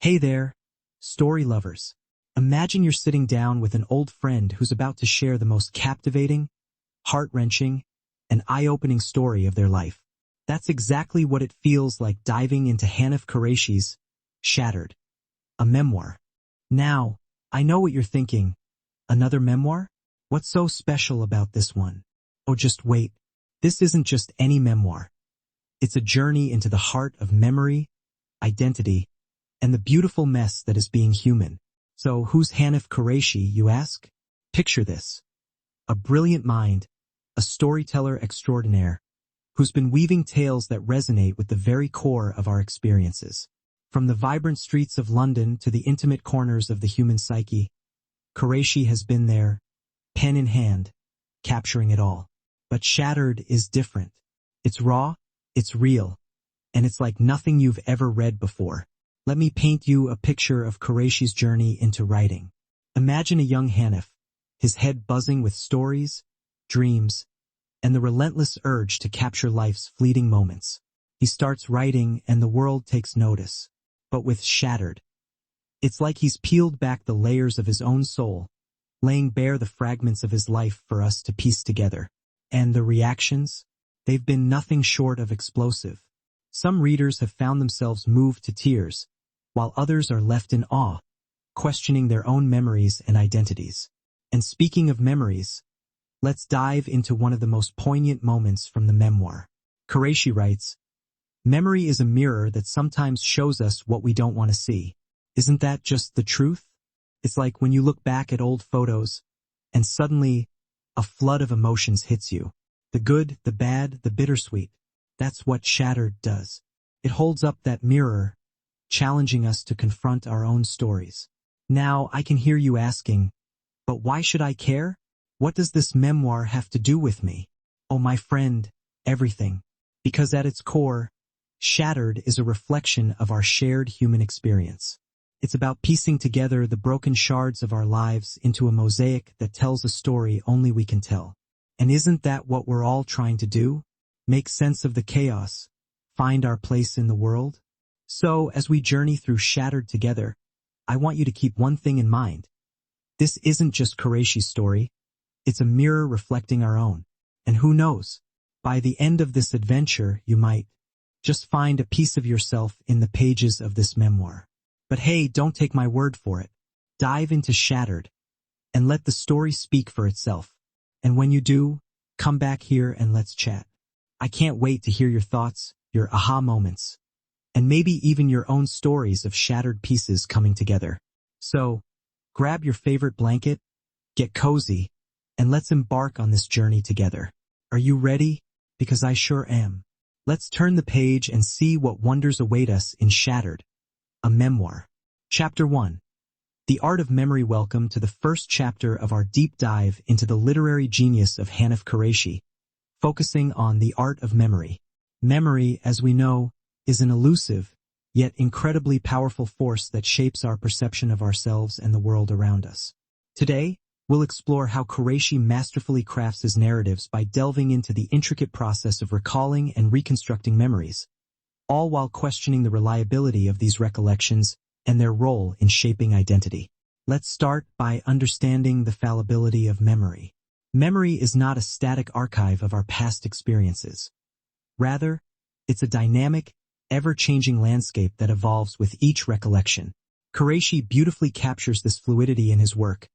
Hey there, story lovers. Imagine you're sitting down with an old friend who's about to share the most captivating, heart-wrenching, and eye-opening story of their life. That's exactly what it feels like diving into Hanif Kureishi's Shattered, a memoir. Now, I know what you're thinking. Another memoir? What's so special about this one? Oh, just wait. This isn't just any memoir. It's a journey into the heart of memory, identity, and the beautiful mess that is being human. So, who's Hanif Kureishi, you ask? Picture this. A brilliant mind, a storyteller extraordinaire, who's been weaving tales that resonate with the very core of our experiences. From the vibrant streets of London to the intimate corners of the human psyche, Kureishi has been there, pen in hand, capturing it all. But Shattered is different. It's raw, it's real, and it's like nothing you've ever read before. Let me paint you a picture of Kureishi's journey into writing. Imagine a young Hanif, his head buzzing with stories, dreams, and the relentless urge to capture life's fleeting moments. He starts writing and the world takes notice. But with Shattered, it's like he's peeled back the layers of his own soul, laying bare the fragments of his life for us to piece together. And the reactions? They've been nothing short of explosive. Some readers have found themselves moved to tears, while others are left in awe, questioning their own memories and identities. And speaking of memories, let's dive into one of the most poignant moments from the memoir. Kureishi writes, "Memory is a mirror that sometimes shows us what we don't want to see. Isn't that just the truth? It's like when you look back at old photos, and suddenly, a flood of emotions hits you. The good, the bad, the bittersweet. That's what Shattered does. It holds up that mirror, challenging us to confront our own stories. Now, I can hear you asking, but why should I care? What does this memoir have to do with me? Oh, my friend, everything. Because at its core, Shattered is a reflection of our shared human experience. It's about piecing together the broken shards of our lives into a mosaic that tells a story only we can tell. And isn't that what we're all trying to do? Make sense of the chaos, find our place in the world? So, as we journey through Shattered together, I want you to keep one thing in mind. This isn't just Kureishi's story, it's a mirror reflecting our own. And who knows, by the end of this adventure you might just find a piece of yourself in the pages of this memoir. But hey, don't take my word for it. Dive into Shattered, and let the story speak for itself. And when you do, come back here and let's chat. I can't wait to hear your thoughts, your aha moments, and maybe even your own stories of shattered pieces coming together. So, grab your favorite blanket, get cozy, and let's embark on this journey together. Are you ready? Because I sure am. Let's turn the page and see what wonders await us in Shattered, a memoir. Chapter 1. The Art of Memory. Welcome to the first chapter of our deep dive into the literary genius of Hanif Kureishi, focusing on the art of memory. Memory, as we know, is an elusive, yet incredibly powerful force that shapes our perception of ourselves and the world around us. Today, we'll explore how Kureishi masterfully crafts his narratives by delving into the intricate process of recalling and reconstructing memories, all while questioning the reliability of these recollections and their role in shaping identity. Let's start by understanding the fallibility of memory. Memory is not a static archive of our past experiences. Rather, it's a dynamic, ever-changing landscape that evolves with each recollection. Kureishi beautifully captures this fluidity in his work,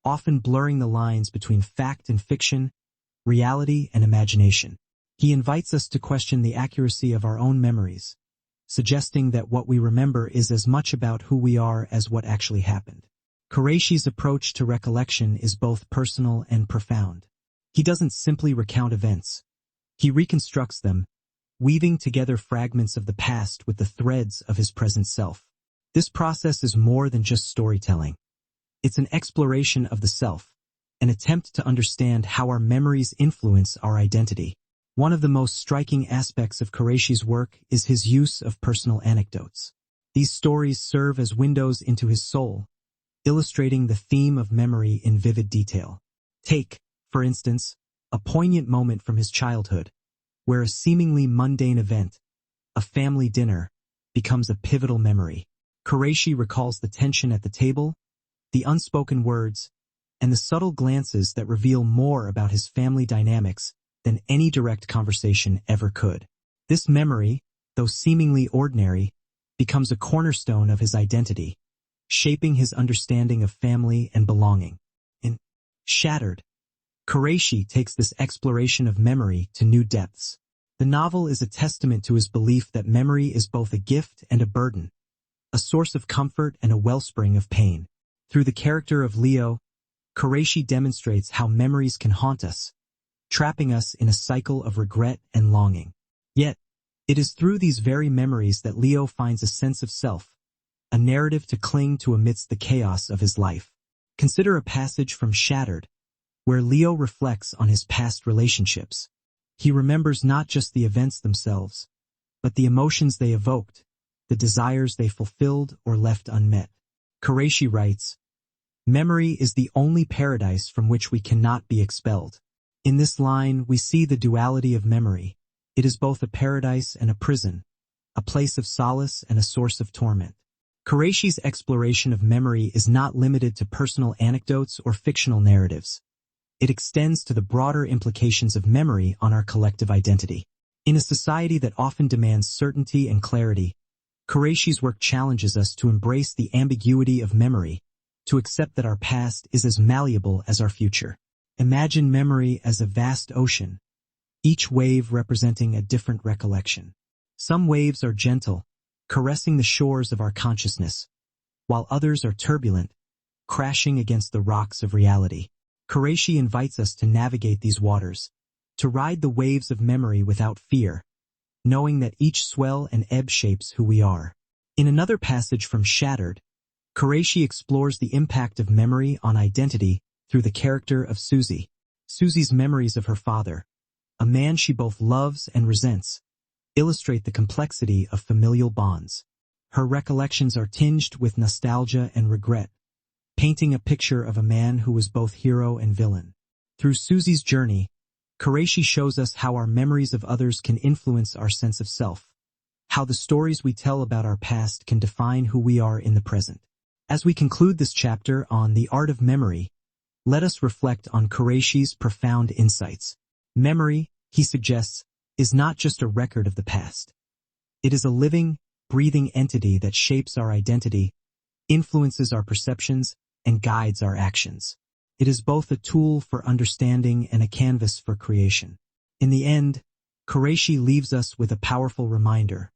often blurring the lines between fact and fiction, reality and imagination. He invites us to question the accuracy of our own memories, suggesting that what we remember is as much about who we are as what actually happened. Kureishi's approach to recollection is both personal and profound. He doesn't simply recount events. He reconstructs them, weaving together fragments of the past with the threads of his present self. This process is more than just storytelling. It's an exploration of the self, an attempt to understand how our memories influence our identity. One of the most striking aspects of Kureishi's work is his use of personal anecdotes. These stories serve as windows into his soul, illustrating the theme of memory in vivid detail. Take, for instance, a poignant moment from his childhood, where a seemingly mundane event, a family dinner, becomes a pivotal memory. Kureishi recalls the tension at the table, the unspoken words, and the subtle glances that reveal more about his family dynamics than any direct conversation ever could. This memory, though seemingly ordinary, becomes a cornerstone of his identity, shaping his understanding of family and belonging. In Shattered, Kureishi takes this exploration of memory to new depths. The novel is a testament to his belief that memory is both a gift and a burden, a source of comfort and a wellspring of pain. Through the character of Leo, Kureishi demonstrates how memories can haunt us, trapping us in a cycle of regret and longing. Yet, it is through these very memories that Leo finds a sense of self, a narrative to cling to amidst the chaos of his life. Consider a passage from Shattered, where Leo reflects on his past relationships. He remembers not just the events themselves, but the emotions they evoked, the desires they fulfilled or left unmet. Kureishi writes, "Memory is the only paradise from which we cannot be expelled." In this line, we see the duality of memory. It is both a paradise and a prison, a place of solace and a source of torment. Kureishi's exploration of memory is not limited to personal anecdotes or fictional narratives. It extends to the broader implications of memory on our collective identity. In a society that often demands certainty and clarity, Kureishi's work challenges us to embrace the ambiguity of memory, to accept that our past is as malleable as our future. Imagine memory as a vast ocean, each wave representing a different recollection. Some waves are gentle, caressing the shores of our consciousness, while others are turbulent, crashing against the rocks of reality. Kureishi invites us to navigate these waters, to ride the waves of memory without fear, knowing that each swell and ebb shapes who we are. In another passage from Shattered, Kureishi explores the impact of memory on identity through the character of Susie. Susie's memories of her father, a man she both loves and resents, illustrate the complexity of familial bonds. Her recollections are tinged with nostalgia and regret, painting a picture of a man who was both hero and villain. Through Susie's journey, Kureishi shows us how our memories of others can influence our sense of self, how the stories we tell about our past can define who we are in the present. As we conclude this chapter on the art of memory, let us reflect on Kureishi's profound insights. Memory, he suggests, is not just a record of the past. It is a living, breathing entity that shapes our identity, influences our perceptions, and guides our actions. It is both a tool for understanding and a canvas for creation. In the end, Kureishi leaves us with a powerful reminder.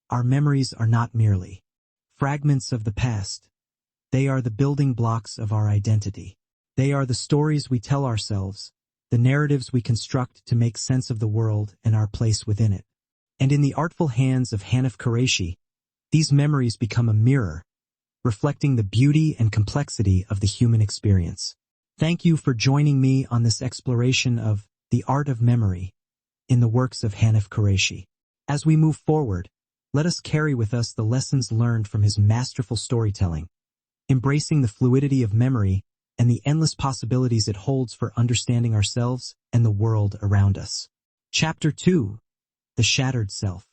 Our memories are not merely fragments of the past. They are the building blocks of our identity. They are the stories we tell ourselves, the narratives we construct to make sense of the world and our place within it. And in the artful hands of Hanif Kureishi, these memories become a mirror, reflecting the beauty and complexity of the human experience. Thank you for joining me on this exploration of the art of memory in the works of Hanif Kureishi. As we move forward, let us carry with us the lessons learned from his masterful storytelling, embracing the fluidity of memory and the endless possibilities it holds for understanding ourselves and the world around us. Chapter 2. The Shattered Self.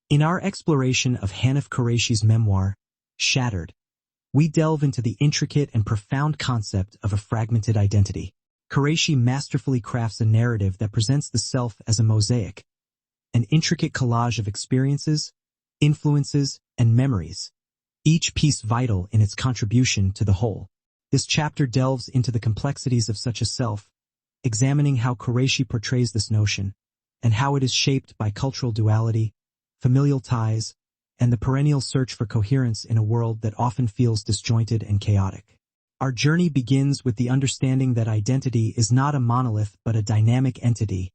In our exploration of Hanif Kureishi's memoir, Shattered, we delve into the intricate and profound concept of a fragmented identity. Kureishi masterfully crafts a narrative that presents the self as a mosaic, an intricate collage of experiences, influences, and memories, each piece vital in its contribution to the whole. This chapter delves into the complexities of such a self, examining how Kureishi portrays this notion, and how it is shaped by cultural duality, familial ties, and the perennial search for coherence in a world that often feels disjointed and chaotic. Our journey begins with the understanding that identity is not a monolith but a dynamic entity,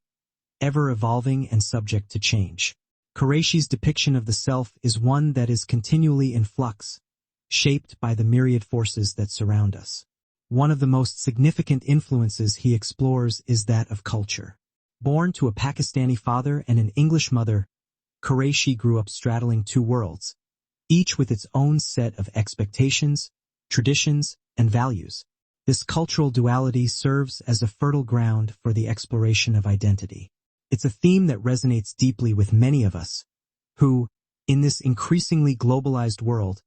ever evolving and subject to change. Kureishi's depiction of the self is one that is continually in flux, shaped by the myriad forces that surround us. One of the most significant influences he explores is that of culture. Born to a Pakistani father and an English mother, Kureishi grew up straddling two worlds, each with its own set of expectations, traditions, and values. This cultural duality serves as a fertile ground for the exploration of identity. It's a theme that resonates deeply with many of us, who, in this increasingly globalized world,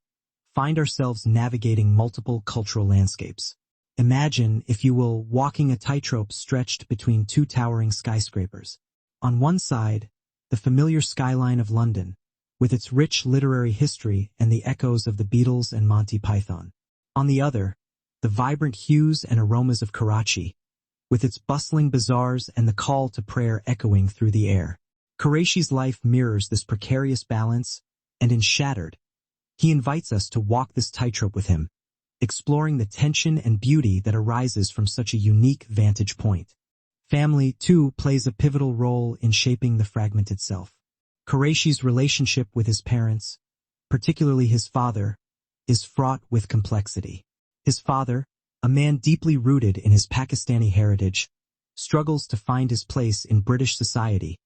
find ourselves navigating multiple cultural landscapes. Imagine, if you will, walking a tightrope stretched between two towering skyscrapers. On one side, the familiar skyline of London, with its rich literary history and the echoes of the Beatles and Monty Python. On the other, the vibrant hues and aromas of Karachi, with its bustling bazaars and the call to prayer echoing through the air. Kureishi's life mirrors this precarious balance, and in Shattered, he invites us to walk this tightrope with him, exploring the tension and beauty that arises from such a unique vantage point. Family, too, plays a pivotal role in shaping the fragmented self. Kureishi's relationship with his parents, particularly his father, is fraught with complexity. His father, a man deeply rooted in his Pakistani heritage, struggles to find his place in British society,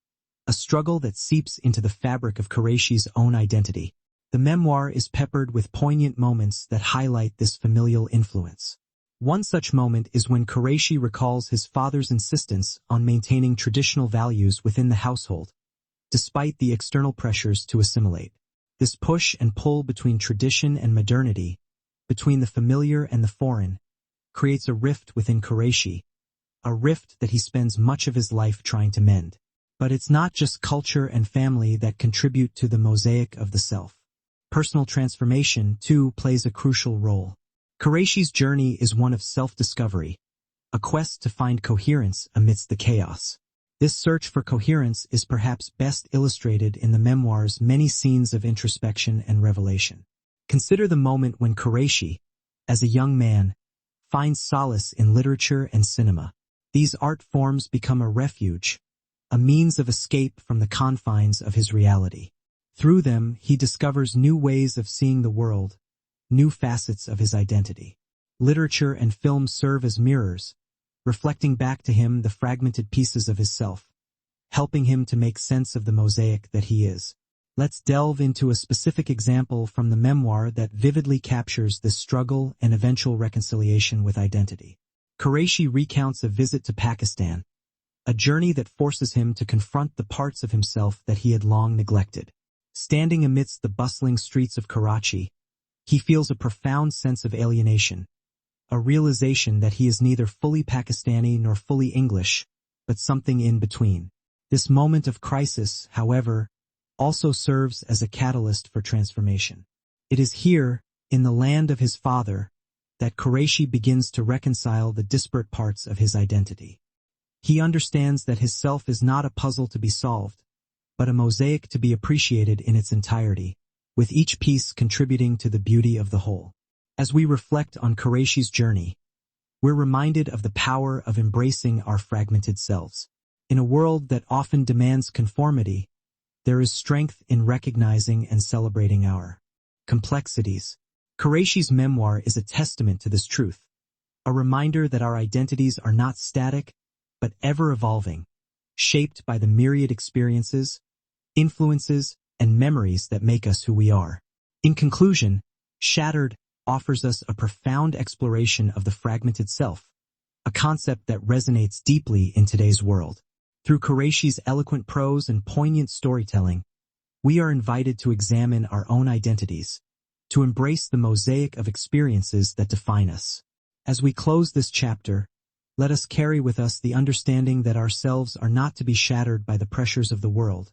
a struggle that seeps into the fabric of Kureishi's own identity. The memoir is peppered with poignant moments that highlight this familial influence. One such moment is when Kureishi recalls his father's insistence on maintaining traditional values within the household, despite the external pressures to assimilate. This push and pull between tradition and modernity, between the familiar and the foreign, creates a rift within Kureishi, a rift that he spends much of his life trying to mend. But it's not just culture and family that contribute to the mosaic of the self. Personal transformation, too, plays a crucial role. Kureishi's journey is one of self-discovery, a quest to find coherence amidst the chaos. This search for coherence is perhaps best illustrated in the memoir's many scenes of introspection and revelation. Consider the moment when Kureishi, as a young man, finds solace in literature and cinema. These art forms become a refuge, a means of escape from the confines of his reality. Through them, he discovers new ways of seeing the world, new facets of his identity. Literature and film serve as mirrors, reflecting back to him the fragmented pieces of his self, helping him to make sense of the mosaic that he is. Let's delve into a specific example from the memoir that vividly captures this struggle and eventual reconciliation with identity. Kureishi recounts a visit to Pakistan, a journey that forces him to confront the parts of himself that he had long neglected. Standing amidst the bustling streets of Karachi, he feels a profound sense of alienation, a realization that he is neither fully Pakistani nor fully English, but something in between. This moment of crisis, however, also serves as a catalyst for transformation. It is here, in the land of his father, that Kureishi begins to reconcile the disparate parts of his identity. He understands that his self is not a puzzle to be solved, but a mosaic to be appreciated in its entirety, with each piece contributing to the beauty of the whole. As we reflect on Kureishi's journey, we're reminded of the power of embracing our fragmented selves. In a world that often demands conformity, there is strength in recognizing and celebrating our complexities. Kureishi's memoir is a testament to this truth, a reminder that our identities are not static, but ever-evolving, shaped by the myriad experiences, influences, and memories that make us who we are. In conclusion, Shattered offers us a profound exploration of the fragmented self, a concept that resonates deeply in today's world. Through Kureishi's eloquent prose and poignant storytelling, we are invited to examine our own identities, to embrace the mosaic of experiences that define us. As we close this chapter, let us carry with us the understanding that ourselves are not to be shattered by the pressures of the world,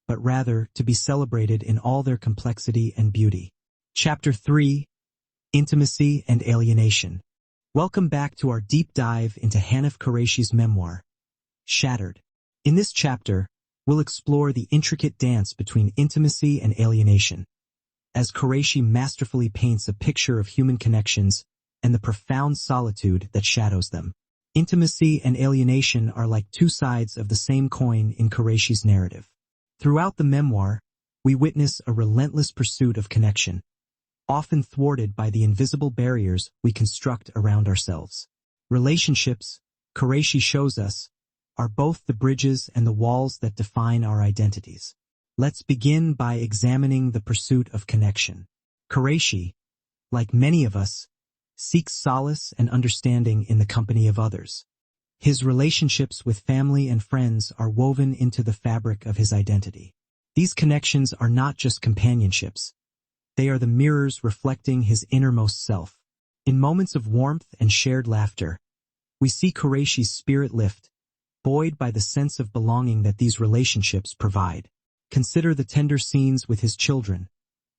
but rather to be celebrated in all their complexity and beauty. Chapter 3: Intimacy and Alienation. Welcome back to our deep dive into Hanif Kureishi's memoir, Shattered. In this chapter, we'll explore the intricate dance between intimacy and alienation, as Kureishi masterfully paints a picture of human connections and the profound solitude that shadows them. Intimacy and alienation are like two sides of the same coin in Kureishi's narrative. Throughout the memoir, we witness a relentless pursuit of connection, often thwarted by the invisible barriers we construct around ourselves. Relationships, Kureishi shows us, are both the bridges and the walls that define our identities. Let's begin by examining the pursuit of connection. Kureishi, like many of us, seeks solace and understanding in the company of others. His relationships with family and friends are woven into the fabric of his identity. These connections are not just companionships. They are the mirrors reflecting his innermost self. In moments of warmth and shared laughter, we see Kureishi's spirit lift, buoyed by the sense of belonging that these relationships provide. Consider the tender scenes with his children,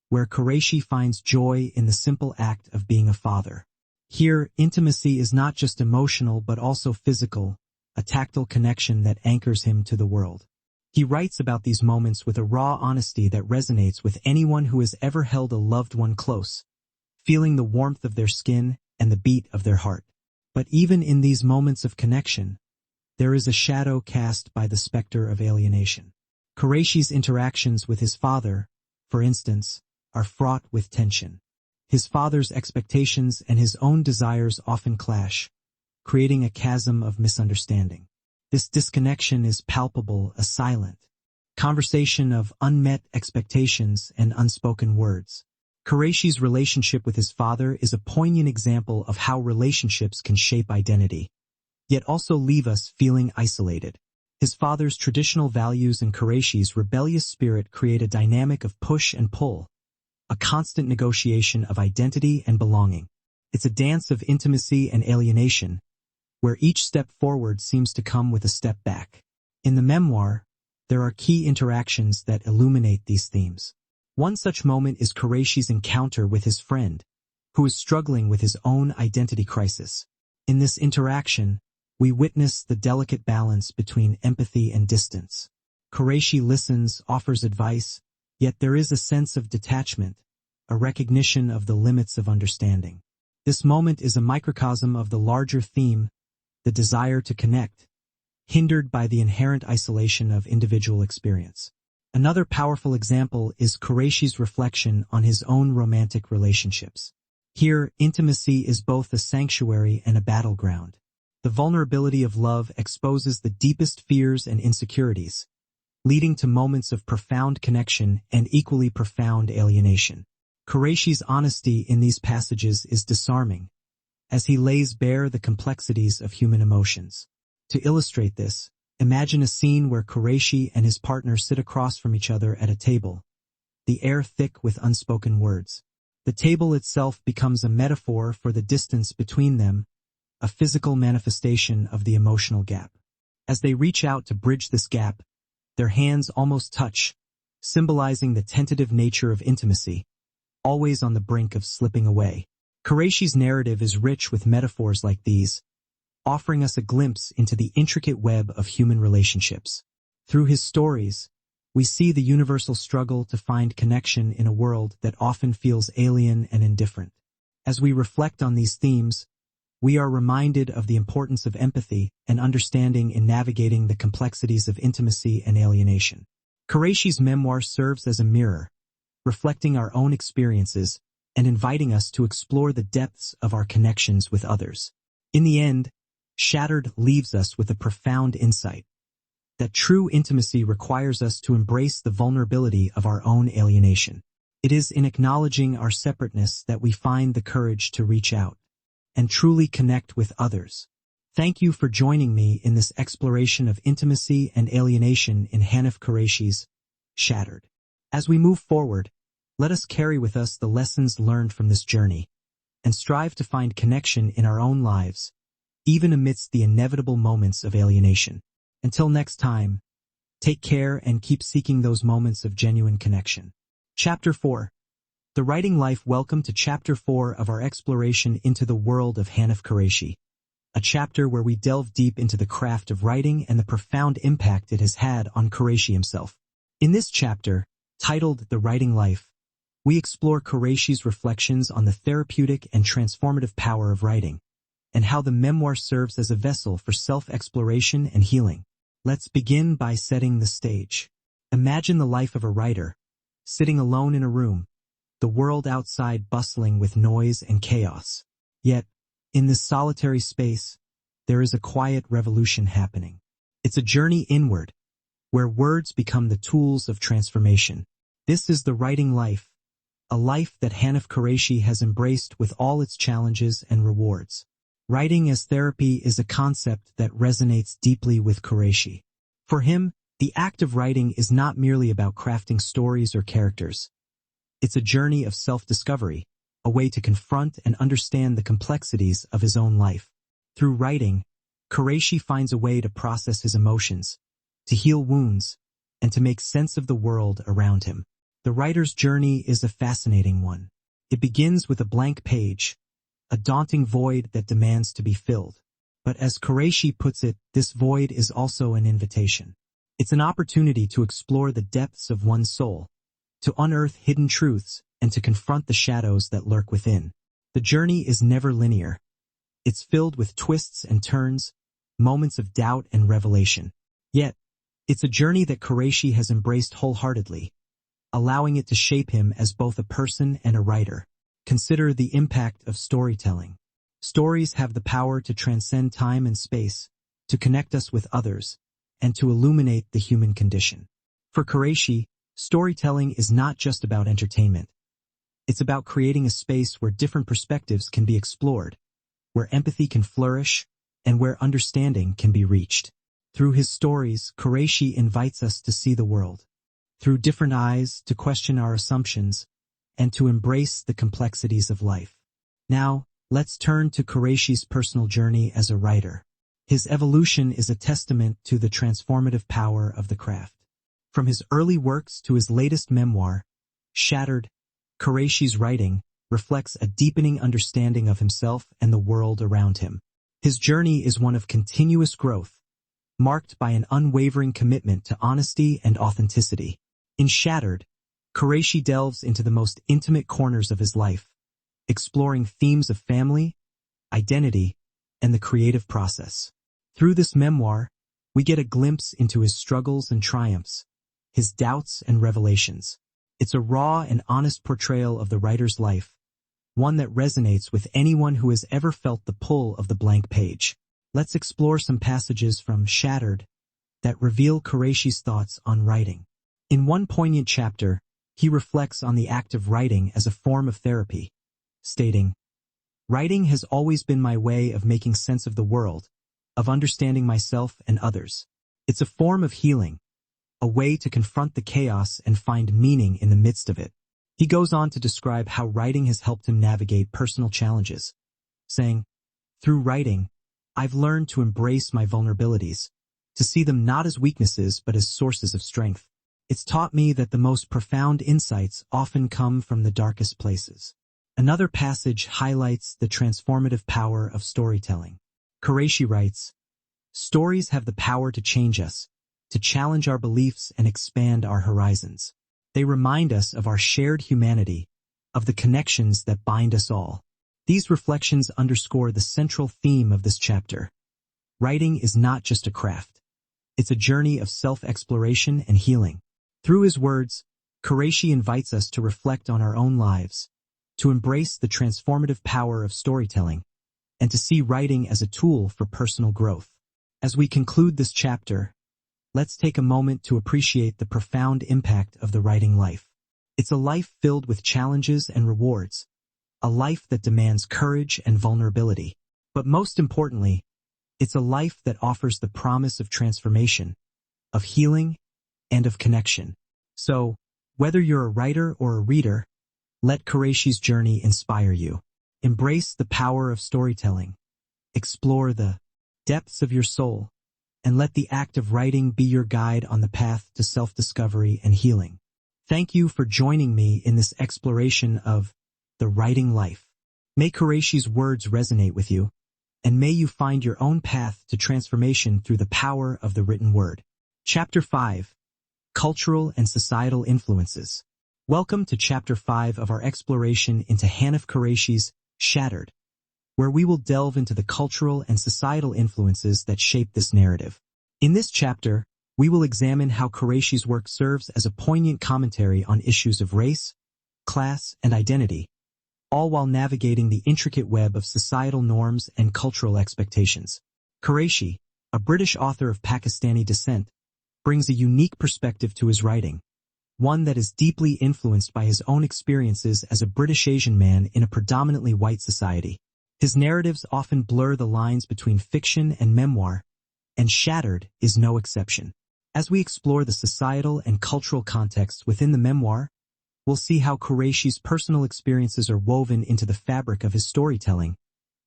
where Kureishi finds joy in the simple act of being a father. Here, intimacy is not just emotional but also physical, a tactile connection that anchors him to the world. He writes about these moments with a raw honesty that resonates with anyone who has ever held a loved one close, feeling the warmth of their skin and the beat of their heart. But even in these moments of connection, there is a shadow cast by the specter of alienation. Kureishi's interactions with his father, for instance, are fraught with tension. His father's expectations and his own desires often clash, creating a chasm of misunderstanding. This disconnection is palpable, a silent conversation of unmet expectations and unspoken words. Kureishi's relationship with his father is a poignant example of how relationships can shape identity, yet also leave us feeling isolated. His father's traditional values and Kureishi's rebellious spirit create a dynamic of push and pull, a constant negotiation of identity and belonging. It's a dance of intimacy and alienation, where each step forward seems to come with a step back. In the memoir, there are key interactions that illuminate these themes. One such moment is Kureishi's encounter with his friend, who is struggling with his own identity crisis. In this interaction, we witness the delicate balance between empathy and distance. Kureishi listens, offers advice, yet there is a sense of detachment, a recognition of the limits of understanding. This moment is a microcosm of the larger theme, the desire to connect, hindered by the inherent isolation of individual experience. Another powerful example is Kureishi's reflection on his own romantic relationships. Here, intimacy is both a sanctuary and a battleground. The vulnerability of love exposes the deepest fears and insecurities, leading to moments of profound connection and equally profound alienation. Kureishi's honesty in these passages is disarming, as he lays bare the complexities of human emotions. To illustrate this, imagine a scene where Kureishi and his partner sit across from each other at a table, the air thick with unspoken words. The table itself becomes a metaphor for the distance between them, a physical manifestation of the emotional gap. As they reach out to bridge this gap, their hands almost touch, symbolizing the tentative nature of intimacy, always on the brink of slipping away. Kureishi's narrative is rich with metaphors like these, offering us a glimpse into the intricate web of human relationships. Through his stories, we see the universal struggle to find connection in a world that often feels alien and indifferent. As we reflect on these themes, we are reminded of the importance of empathy and understanding in navigating the complexities of intimacy and alienation. Kureishi's memoir serves as a mirror, reflecting our own experiences and inviting us to explore the depths of our connections with others. In the end, Shattered leaves us with a profound insight that true intimacy requires us to embrace the vulnerability of our own alienation. It is in acknowledging our separateness that we find the courage to reach out and truly connect with others. Thank you for joining me in this exploration of intimacy and alienation in Hanif Kureishi's Shattered. As we move forward, let us carry with us the lessons learned from this journey and strive to find connection in our own lives, even amidst the inevitable moments of alienation. Until next time, take care and keep seeking those moments of genuine connection. Chapter 4. The Writing Life. Welcome to Chapter 4 of our exploration into the world of Hanif Kureishi, a chapter where we delve deep into the craft of writing and the profound impact it has had on Kureishi himself. In this chapter, titled The Writing Life, we explore Kureishi's reflections on the therapeutic and transformative power of writing, and how the memoir serves as a vessel for self-exploration and healing. Let's begin by setting the stage. Imagine the life of a writer, sitting alone in a room, the world outside bustling with noise and chaos. Yet, in this solitary space, there is a quiet revolution happening. It's a journey inward, where words become the tools of transformation. This is the writing life, a life that Hanif Kureishi has embraced with all its challenges and rewards. Writing as therapy is a concept that resonates deeply with Kureishi. For him, the act of writing is not merely about crafting stories or characters. It's a journey of self-discovery, a way to confront and understand the complexities of his own life. Through writing, Kureishi finds a way to process his emotions, to heal wounds, and to make sense of the world around him. The writer's journey is a fascinating one. It begins with a blank page, a daunting void that demands to be filled. But as Kureishi puts it, this void is also an invitation. It's an opportunity to explore the depths of one's soul, to unearth hidden truths, and to confront the shadows that lurk within. The journey is never linear. It's filled with twists and turns, moments of doubt and revelation. Yet, it's a journey that Kureishi has embraced wholeheartedly, allowing it to shape him as both a person and a writer. Consider the impact of storytelling. Stories have the power to transcend time and space, to connect us with others, and to illuminate the human condition. For Kureishi, storytelling is not just about entertainment. It's about creating a space where different perspectives can be explored, where empathy can flourish, and where understanding can be reached. Through his stories, Kureishi invites us to see the world through different eyes, to question our assumptions, and to embrace the complexities of life. Now, let's turn to Kureishi's personal journey as a writer. His evolution is a testament to the transformative power of the craft. From his early works to his latest memoir, Shattered, Kureishi's writing reflects a deepening understanding of himself and the world around him. His journey is one of continuous growth, marked by an unwavering commitment to honesty and authenticity. In Shattered, Kureishi delves into the most intimate corners of his life, exploring themes of family, identity, and the creative process. Through this memoir, we get a glimpse into his struggles and triumphs, his doubts and revelations. It's a raw and honest portrayal of the writer's life, one that resonates with anyone who has ever felt the pull of the blank page. Let's explore some passages from Shattered that reveal Kureishi's thoughts on writing. In one poignant chapter, he reflects on the act of writing as a form of therapy, stating, "Writing has always been my way of making sense of the world, of understanding myself and others. It's a form of healing, a way to confront the chaos and find meaning in the midst of it." He goes on to describe how writing has helped him navigate personal challenges, saying, "Through writing, I've learned to embrace my vulnerabilities, to see them not as weaknesses but as sources of strength. It's taught me that the most profound insights often come from the darkest places." Another passage highlights the transformative power of storytelling. Kureishi writes, "Stories have the power to change us, to challenge our beliefs and expand our horizons. They remind us of our shared humanity, of the connections that bind us all." These reflections underscore the central theme of this chapter. Writing is not just a craft. It's a journey of self-exploration and healing. Through his words, Kureishi invites us to reflect on our own lives, to embrace the transformative power of storytelling, and to see writing as a tool for personal growth. As we conclude this chapter, let's take a moment to appreciate the profound impact of the writing life. It's a life filled with challenges and rewards, a life that demands courage and vulnerability. But most importantly, it's a life that offers the promise of transformation, of healing, and of connection. So, whether you're a writer or a reader, let Kureishi's journey inspire you. Embrace the power of storytelling, explore the depths of your soul, and let the act of writing be your guide on the path to self-discovery and healing. Thank you for joining me in this exploration of the writing life. May Kureishi's words resonate with you, and may you find your own path to transformation through the power of the written word. Chapter 5. Cultural and Societal Influences. Welcome to Chapter 5 of our exploration into Hanif Kureishi's Shattered, where we will delve into the cultural and societal influences that shape this narrative. In this chapter, we will examine how Kureishi's work serves as a poignant commentary on issues of race, class, and identity, all while navigating the intricate web of societal norms and cultural expectations. Kureishi, a British author of Pakistani descent, brings a unique perspective to his writing, one that is deeply influenced by his own experiences as a British Asian man in a predominantly white society. His narratives often blur the lines between fiction and memoir, and Shattered is no exception. As we explore the societal and cultural context within the memoir, we'll see how Kureishi's personal experiences are woven into the fabric of his storytelling,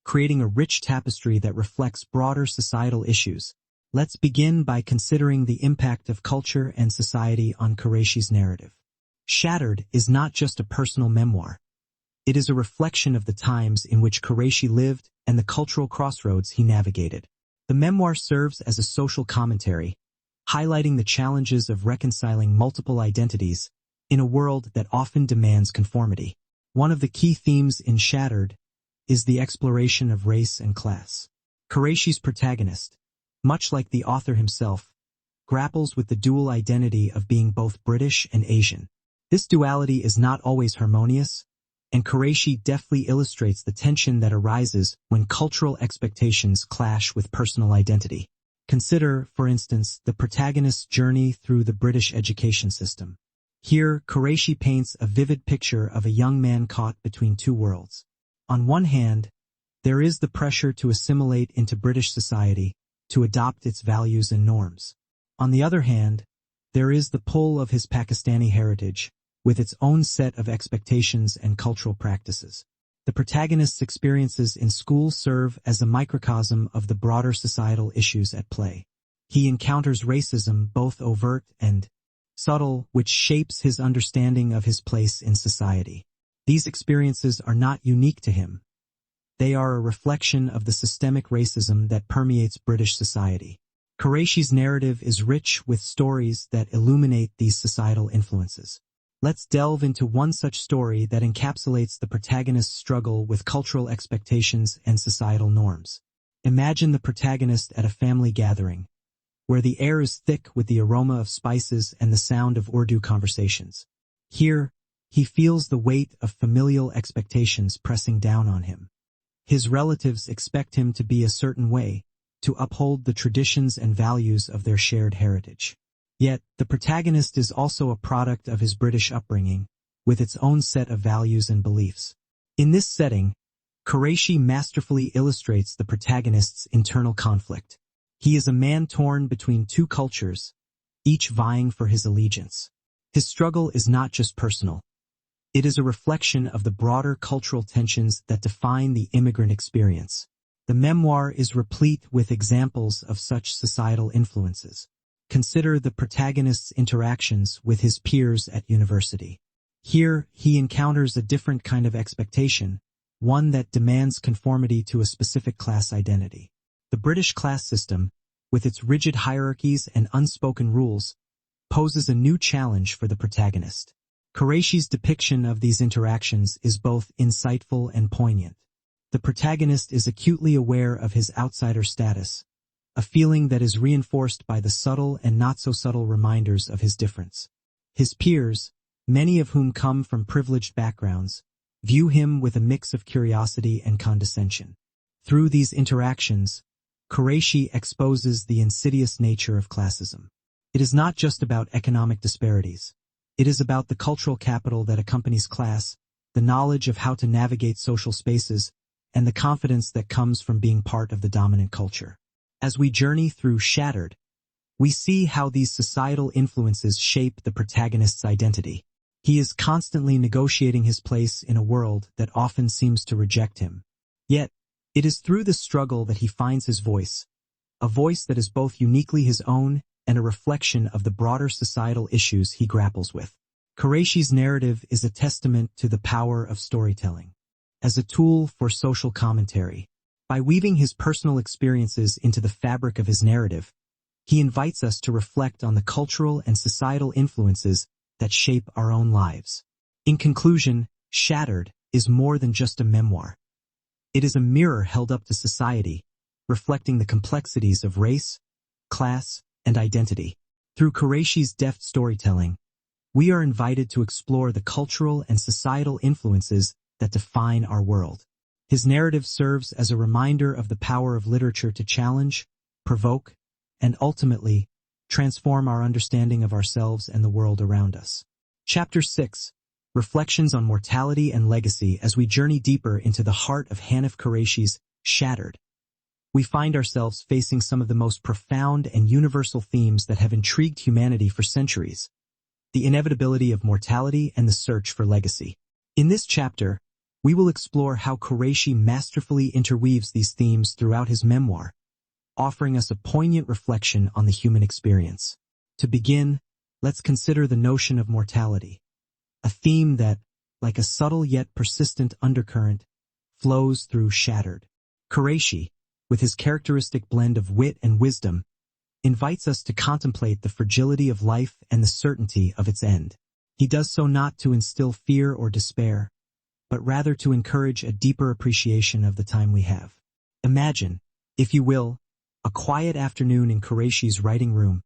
creating a rich tapestry that reflects broader societal issues. Let's begin by considering the impact of culture and society on Kureishi's narrative. Shattered is not just a personal memoir. It is a reflection of the times in which Kureishi lived and the cultural crossroads he navigated. The memoir serves as a social commentary, highlighting the challenges of reconciling multiple identities in a world that often demands conformity. One of the key themes in Shattered is the exploration of race and class. Kureishi's protagonist, much like the author himself, grapples with the dual identity of being both British and Asian. This duality is not always harmonious, and Kureishi deftly illustrates the tension that arises when cultural expectations clash with personal identity. Consider, for instance, the protagonist's journey through the British education system. Here, Kureishi paints a vivid picture of a young man caught between two worlds. On one hand, there is the pressure to assimilate into British society, to adopt its values and norms. On the other hand, there is the pull of his Pakistani heritage, with its own set of expectations and cultural practices. The protagonist's experiences in school serve as a microcosm of the broader societal issues at play. He encounters racism, both overt and subtle, which shapes his understanding of his place in society. These experiences are not unique to him. They are a reflection of the systemic racism that permeates British society. Kureishi's narrative is rich with stories that illuminate these societal influences. Let's delve into one such story that encapsulates the protagonist's struggle with cultural expectations and societal norms. Imagine the protagonist at a family gathering, where the air is thick with the aroma of spices and the sound of Urdu conversations. Here, he feels the weight of familial expectations pressing down on him. His relatives expect him to be a certain way, to uphold the traditions and values of their shared heritage. Yet, the protagonist is also a product of his British upbringing, with its own set of values and beliefs. In this setting, Kureishi masterfully illustrates the protagonist's internal conflict. He is a man torn between two cultures, each vying for his allegiance. His struggle is not just personal. It is a reflection of the broader cultural tensions that define the immigrant experience. The memoir is replete with examples of such societal influences. Consider the protagonist's interactions with his peers at university. Here, he encounters a different kind of expectation, one that demands conformity to a specific class identity. The British class system, with its rigid hierarchies and unspoken rules, poses a new challenge for the protagonist. Kureishi's depiction of these interactions is both insightful and poignant. The protagonist is acutely aware of his outsider status, a feeling that is reinforced by the subtle and not-so-subtle reminders of his difference. His peers, many of whom come from privileged backgrounds, view him with a mix of curiosity and condescension. Through these interactions, Kureishi exposes the insidious nature of classism. It is not just about economic disparities. It is about the cultural capital that accompanies class, the knowledge of how to navigate social spaces, and the confidence that comes from being part of the dominant culture. As we journey through Shattered, we see how these societal influences shape the protagonist's identity. He is constantly negotiating his place in a world that often seems to reject him. Yet, it is through this struggle that he finds his voice, a voice that is both uniquely his own and a reflection of the broader societal issues he grapples with. Kureishi's narrative is a testament to the power of storytelling as a tool for social commentary. By weaving his personal experiences into the fabric of his narrative, he invites us to reflect on the cultural and societal influences that shape our own lives. In conclusion, Shattered is more than just a memoir. It is a mirror held up to society, reflecting the complexities of race, class, and identity. Through Kureishi's deft storytelling, we are invited to explore the cultural and societal influences that define our world. His narrative serves as a reminder of the power of literature to challenge, provoke, and ultimately, transform our understanding of ourselves and the world around us. Chapter 6. Reflections on Mortality and Legacy. As we journey deeper into the heart of Hanif Kureishi's Shattered, we find ourselves facing some of the most profound and universal themes that have intrigued humanity for centuries. the inevitability of mortality and the search for legacy. In this chapter, we will explore how Kureishi masterfully interweaves these themes throughout his memoir, offering us a poignant reflection on the human experience. To begin, let's consider the notion of mortality, a theme that, like a subtle yet persistent undercurrent, flows through Shattered. Kureishi, with his characteristic blend of wit and wisdom, invites us to contemplate the fragility of life and the certainty of its end. He does so not to instill fear or despair, but rather to encourage a deeper appreciation of the time we have. Imagine, if you will, a quiet afternoon in Kureishi's writing room,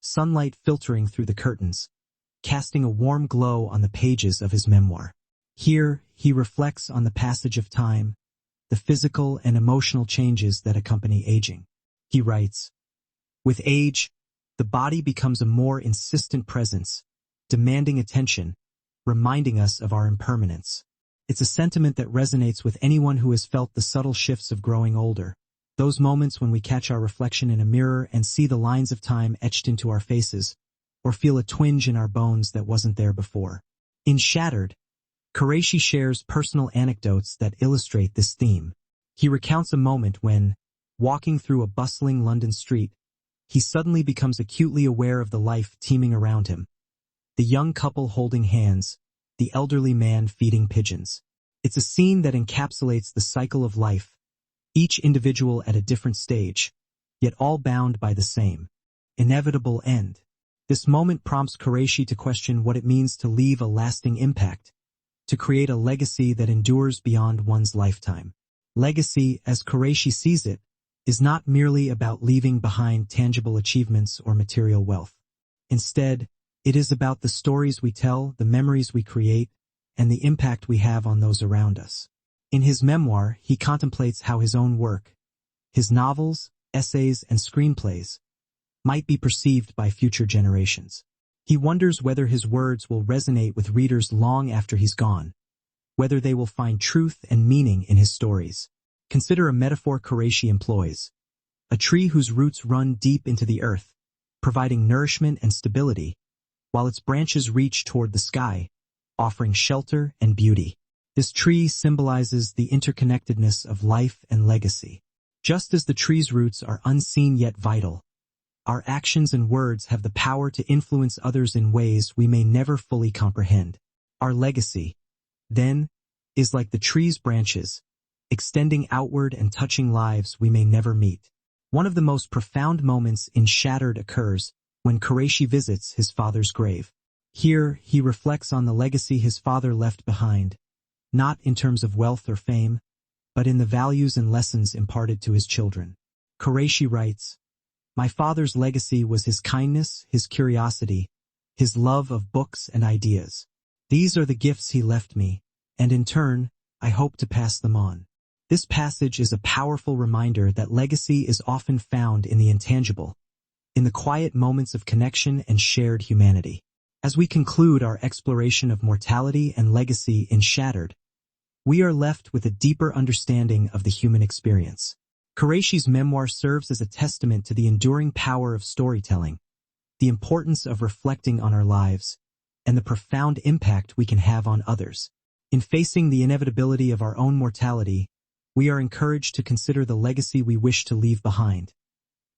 sunlight filtering through the curtains, casting a warm glow on the pages of his memoir. Here, he reflects on the passage of time, the physical and emotional changes that accompany aging. He writes, "With age, the body becomes a more insistent presence, demanding attention, reminding us of our impermanence." It's a sentiment that resonates with anyone who has felt the subtle shifts of growing older, those moments when we catch our reflection in a mirror and see the lines of time etched into our faces, or feel a twinge in our bones that wasn't there before. In Shattered, Kureishi shares personal anecdotes that illustrate this theme. He recounts a moment when, walking through a bustling London street, he suddenly becomes acutely aware of the life teeming around him. The young couple holding hands, the elderly man feeding pigeons. It's a scene that encapsulates the cycle of life, each individual at a different stage, yet all bound by the same inevitable end. This moment prompts Kureishi to question what it means to leave a lasting impact, to create a legacy that endures beyond one's lifetime. Legacy, as Kureishi sees it, is not merely about leaving behind tangible achievements or material wealth. Instead, it is about the stories we tell, the memories we create, and the impact we have on those around us. In his memoir, he contemplates how his own work, his novels, essays, and screenplays, might be perceived by future generations. He wonders whether his words will resonate with readers long after he's gone, whether they will find truth and meaning in his stories. Consider a metaphor Kureishi employs: a tree whose roots run deep into the earth, providing nourishment and stability, while its branches reach toward the sky, offering shelter and beauty. This tree symbolizes the interconnectedness of life and legacy. Just as the tree's roots are unseen yet vital, our actions and words have the power to influence others in ways we may never fully comprehend. Our legacy, then, is like the tree's branches, extending outward and touching lives we may never meet. One of the most profound moments in Shattered occurs when Kureishi visits his father's grave. Here, he reflects on the legacy his father left behind, not in terms of wealth or fame, but in the values and lessons imparted to his children. Kureishi writes, "My father's legacy was his kindness, his curiosity, his love of books and ideas. These are the gifts he left me, and in turn, I hope to pass them on." This passage is a powerful reminder that legacy is often found in the intangible, in the quiet moments of connection and shared humanity. As we conclude our exploration of mortality and legacy in Shattered, we are left with a deeper understanding of the human experience. Kureishi's memoir serves as a testament to the enduring power of storytelling, the importance of reflecting on our lives, and the profound impact we can have on others. In facing the inevitability of our own mortality, we are encouraged to consider the legacy we wish to leave behind,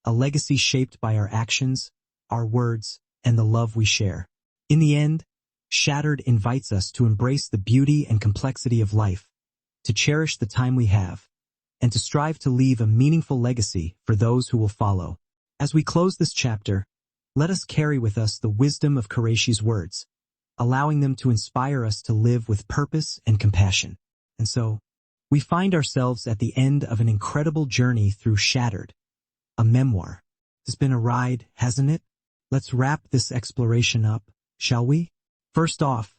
a legacy shaped by our actions, our words, and the love we share. In the end, Shattered invites us to embrace the beauty and complexity of life, to cherish the time we have, and to strive to leave a meaningful legacy for those who will follow. As we close this chapter, let us carry with us the wisdom of Kureishi's words, allowing them to inspire us to live with purpose and compassion. And so, we find ourselves at the end of an incredible journey through Shattered, a memoir. It's been a ride, hasn't it? Let's wrap this exploration up, shall we? First off,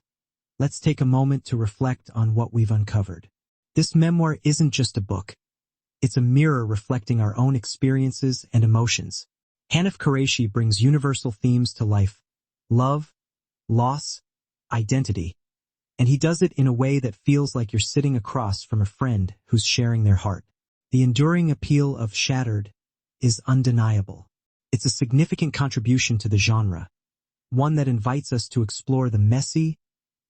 let's take a moment to reflect on what we've uncovered. This memoir isn't just a book. It's a mirror reflecting our own experiences and emotions. Hanif Kureishi brings universal themes to life: love, loss, identity. And he does it in a way that feels like you're sitting across from a friend who's sharing their heart. The enduring appeal of Shattered is undeniable. It's a significant contribution to the genre, one that invites us to explore the messy,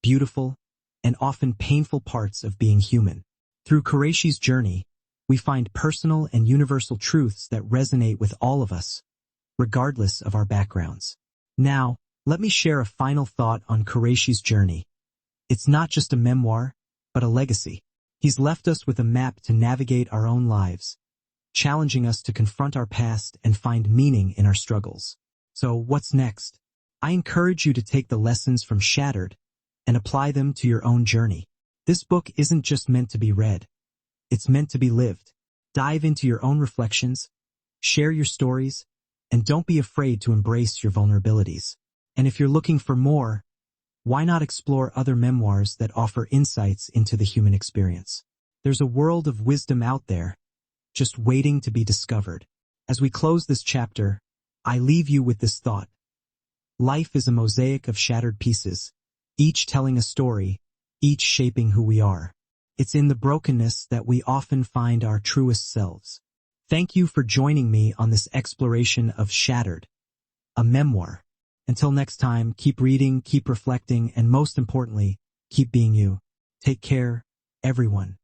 beautiful, and often painful parts of being human. Through Kureishi's journey, we find personal and universal truths that resonate with all of us, regardless of our backgrounds. Now, let me share a final thought on Kureishi's journey. It's not just a memoir, but a legacy. He's left us with a map to navigate our own lives, challenging us to confront our past and find meaning in our struggles. So, what's next? I encourage you to take the lessons from Shattered and apply them to your own journey. This book isn't just meant to be read. It's meant to be lived. Dive into your own reflections, share your stories, and don't be afraid to embrace your vulnerabilities. And if you're looking for more, why not explore other memoirs that offer insights into the human experience? There's a world of wisdom out there, just waiting to be discovered. As we close this chapter, I leave you with this thought. Life is a mosaic of shattered pieces, each telling a story, each shaping who we are. It's in the brokenness that we often find our truest selves. Thank you for joining me on this exploration of Shattered, a memoir. Until next time, keep reading, keep reflecting, and most importantly, keep being you. Take care, everyone.